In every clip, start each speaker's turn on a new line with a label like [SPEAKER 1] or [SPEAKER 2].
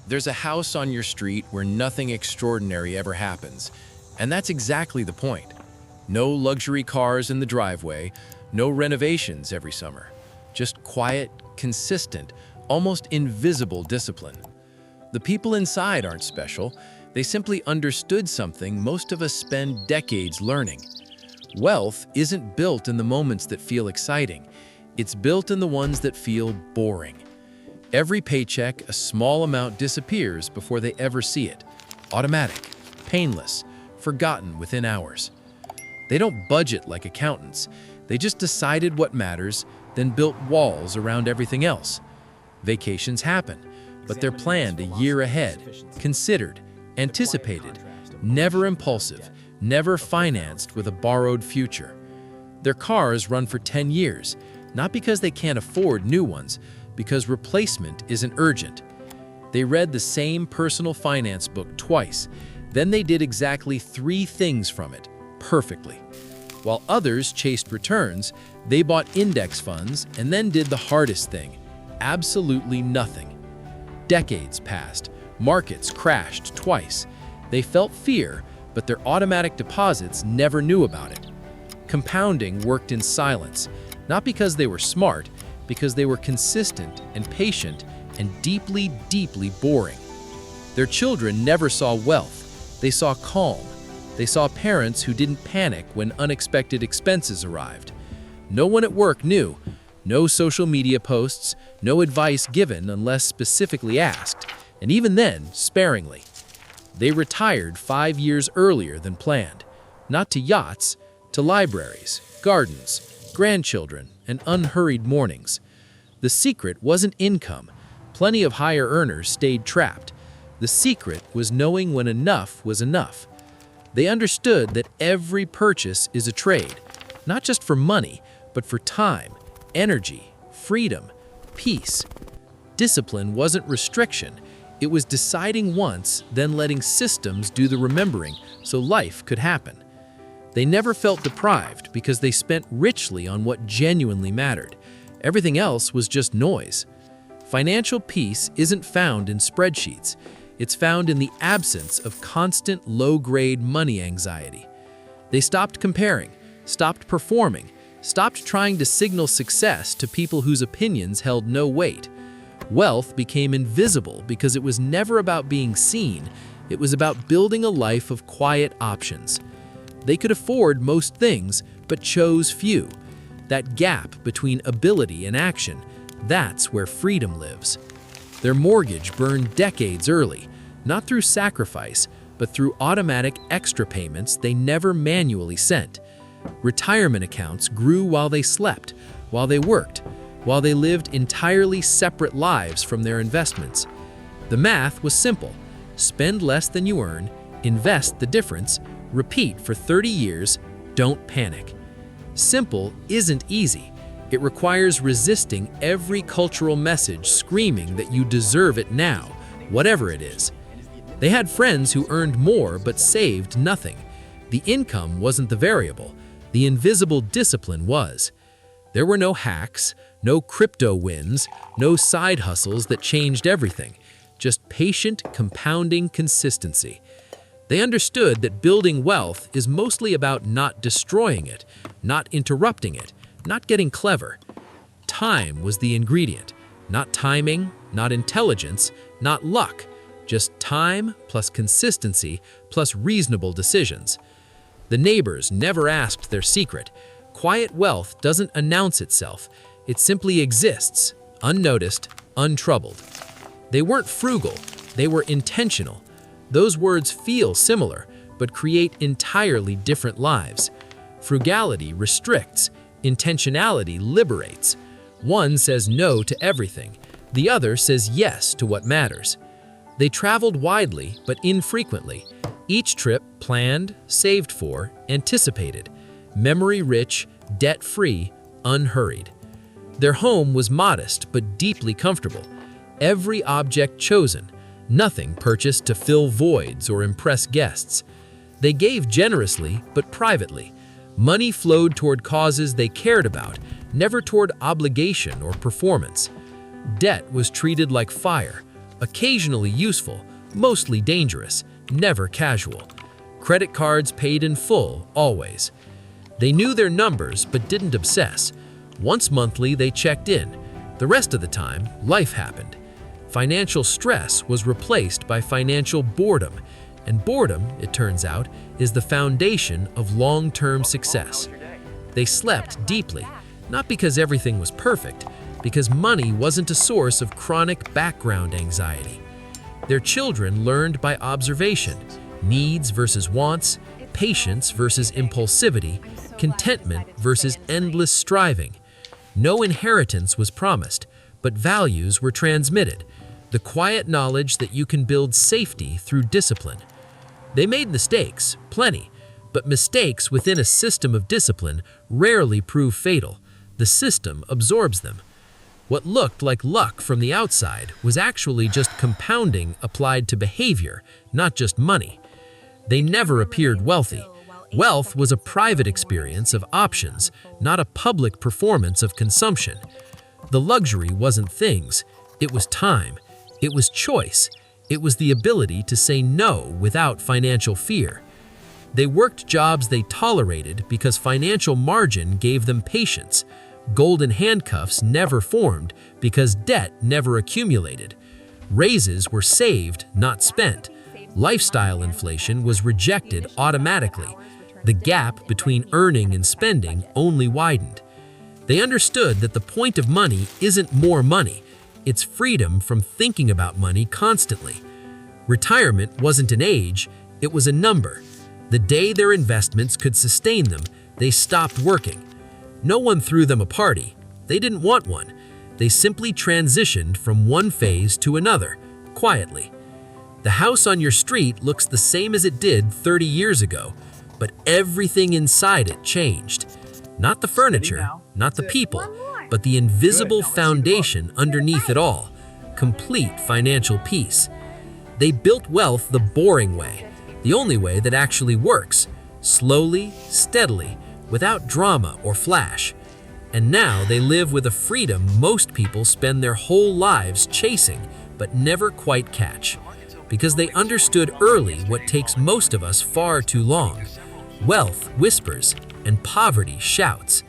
[SPEAKER 1] There's a house on your street where nothing extraordinary ever happens, and that's exactly the point. No luxury cars in the driveway, no renovations every summer. Just quiet, consistent, almost invisible discipline. The people inside aren't special. They simply understood something most of us spend decades learning. Wealth isn't built in the moments that feel exciting. It's built in the ones that feel boring. Every paycheck, a small amount disappears before they ever see it. Automatic, painless, forgotten within hours. They don't budget like accountants. They just decided what matters, then built walls around everything else. Vacations happen, but they're planned a year ahead, considered, anticipated, never impulsive, never financed with a borrowed future. Their cars run for 10 years, not because they can't afford new ones, because replacement isn't urgent. They read the same personal finance book twice, then they did exactly 3 things from it, perfectly. While others chased returns, they bought index funds and then did the hardest thing, absolutely nothing. Decades passed, markets crashed twice. They felt fear, but their automatic deposits never knew about it. Compounding worked in silence, not because they were smart, because they were consistent and patient and deeply, deeply boring. Their children never saw wealth. They saw calm. They saw parents who didn't panic when unexpected expenses arrived. No one at work knew. No social media posts, no advice given unless specifically asked, and even then, sparingly. They retired 5 years earlier than planned, not to yachts, to libraries, gardens, grandchildren, and unhurried mornings. The secret wasn't income. Plenty of higher earners stayed trapped. The secret was knowing when enough was enough. They understood that every purchase is a trade, not just for money, but for time, energy, freedom, peace. Discipline wasn't restriction. It was deciding once, then letting systems do the remembering so life could happen. They never felt deprived because they spent richly on what genuinely mattered. Everything else was just noise. Financial peace isn't found in spreadsheets. It's found in the absence of constant low-grade money anxiety. They stopped comparing, stopped performing, stopped trying to signal success to people whose opinions held no weight. Wealth became invisible because it was never about being seen. It was about building a life of quiet options. They could afford most things, but chose few. That gap between ability and action, that's where freedom lives. Their mortgage burned decades early, not through sacrifice, but through automatic extra payments they never manually sent. Retirement accounts grew while they slept, while they worked, while they lived entirely separate lives from their investments. The math was simple. Spend less than you earn, invest the difference, repeat for 30 years, don't panic. Simple isn't easy. It requires resisting every cultural message screaming that you deserve it now, whatever it is. They had friends who earned more but saved nothing. The income wasn't the variable. The invisible discipline was. There were no hacks, no crypto wins, no side hustles that changed everything. Just patient, compounding consistency. They understood that building wealth is mostly about not destroying it, not interrupting it, not getting clever. Time was the ingredient. Not timing, not intelligence, not luck. Just time plus consistency plus reasonable decisions. The neighbors never asked their secret. Quiet wealth doesn't announce itself. It simply exists, unnoticed, untroubled. They weren't frugal, they were intentional. Those words feel similar, but create entirely different lives. Frugality restricts, intentionality liberates. One says no to everything, the other says yes to what matters. They traveled widely, but infrequently. Each trip planned, saved for, anticipated. Memory-rich, debt-free, unhurried. Their home was modest but deeply comfortable. Every object chosen, nothing purchased to fill voids or impress guests. They gave generously but privately. Money flowed toward causes they cared about, never toward obligation or performance. Debt was treated like fire,
[SPEAKER 2] Occasionally useful, mostly dangerous, never casual. Credit cards paid in full, always. They knew their numbers but didn't obsess. Once monthly, they checked in. The rest of the time, life happened. Financial stress was replaced by financial boredom, and boredom, it turns out, is the foundation of long-term success. They slept deeply, not because everything was perfect, because money wasn't a source of chronic background anxiety. Their children learned by observation, needs versus wants, patience versus impulsivity, contentment versus endless striving. No inheritance was promised, but values were transmitted, the quiet knowledge that you can build safety through discipline. They made mistakes, plenty, but mistakes within a system of discipline rarely prove fatal. The system absorbs them. What looked like luck from the outside was actually just compounding applied to behavior, not just money. They never appeared wealthy. Wealth was a private experience of options, not a public performance of consumption. The luxury wasn't things, it was time, it was choice, it was the ability to say no without financial fear. They worked jobs they tolerated because financial margin gave them patience. Golden handcuffs never formed because debt never accumulated. Raises were saved, not spent. Lifestyle inflation was rejected automatically. The gap between earning and spending only widened. They understood that the point of money isn't more money, it's freedom from thinking about money constantly. Retirement wasn't an age, it was a number. The day their investments could sustain them, they stopped working. No one threw them a party. They didn't want one. They simply transitioned from one phase to another, quietly. The house on your street looks the same as it did 30 years ago, but everything inside it changed. Not the furniture, not the people, but the invisible foundation underneath it all, complete financial peace. They built wealth the boring way, the only way that actually works, slowly, steadily, without drama or flash. And now they live with a freedom most people spend their whole lives chasing, but never quite catch. Because they understood early what takes most of us far too long. Wealth whispers, and poverty shouts.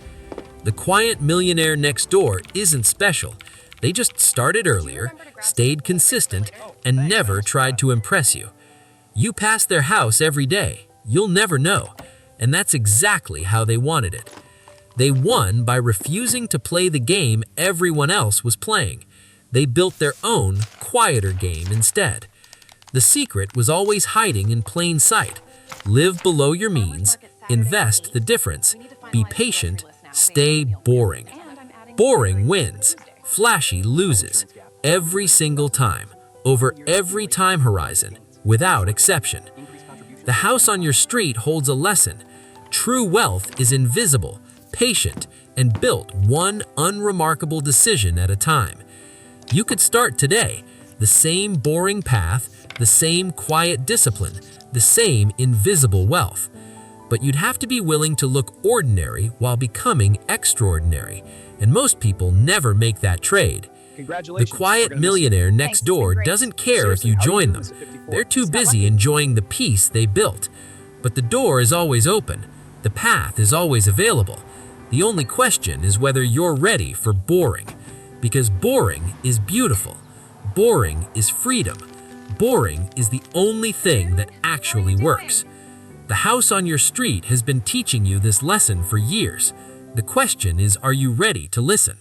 [SPEAKER 2] The quiet millionaire next door isn't special. They just started earlier, stayed consistent, and never tried to impress you. You pass their house every day, you'll never know. And that's exactly how they wanted it. They won by refusing to play the game everyone else was playing. They built their own, quieter game instead. The secret was always hiding in plain sight. Live below your means, invest the difference, be patient, stay boring. Boring wins, flashy loses, every single time, over every time horizon, without exception. The house on your street holds a lesson. True wealth is invisible, patient, and built one unremarkable decision at a time. You could start today, the same boring path, the same quiet discipline, the same invisible wealth. But you'd have to be willing to look ordinary while becoming extraordinary, and most people never make that trade. The quiet millionaire next door doesn't care if you join them. They're too busy enjoying the peace they built. But the door is always open. The path is always available. The only question is whether you're ready for boring. Because boring is beautiful. Boring is freedom. Boring is the only thing that actually works. The house on your street has been teaching you this lesson for years. The question is, are you ready to listen?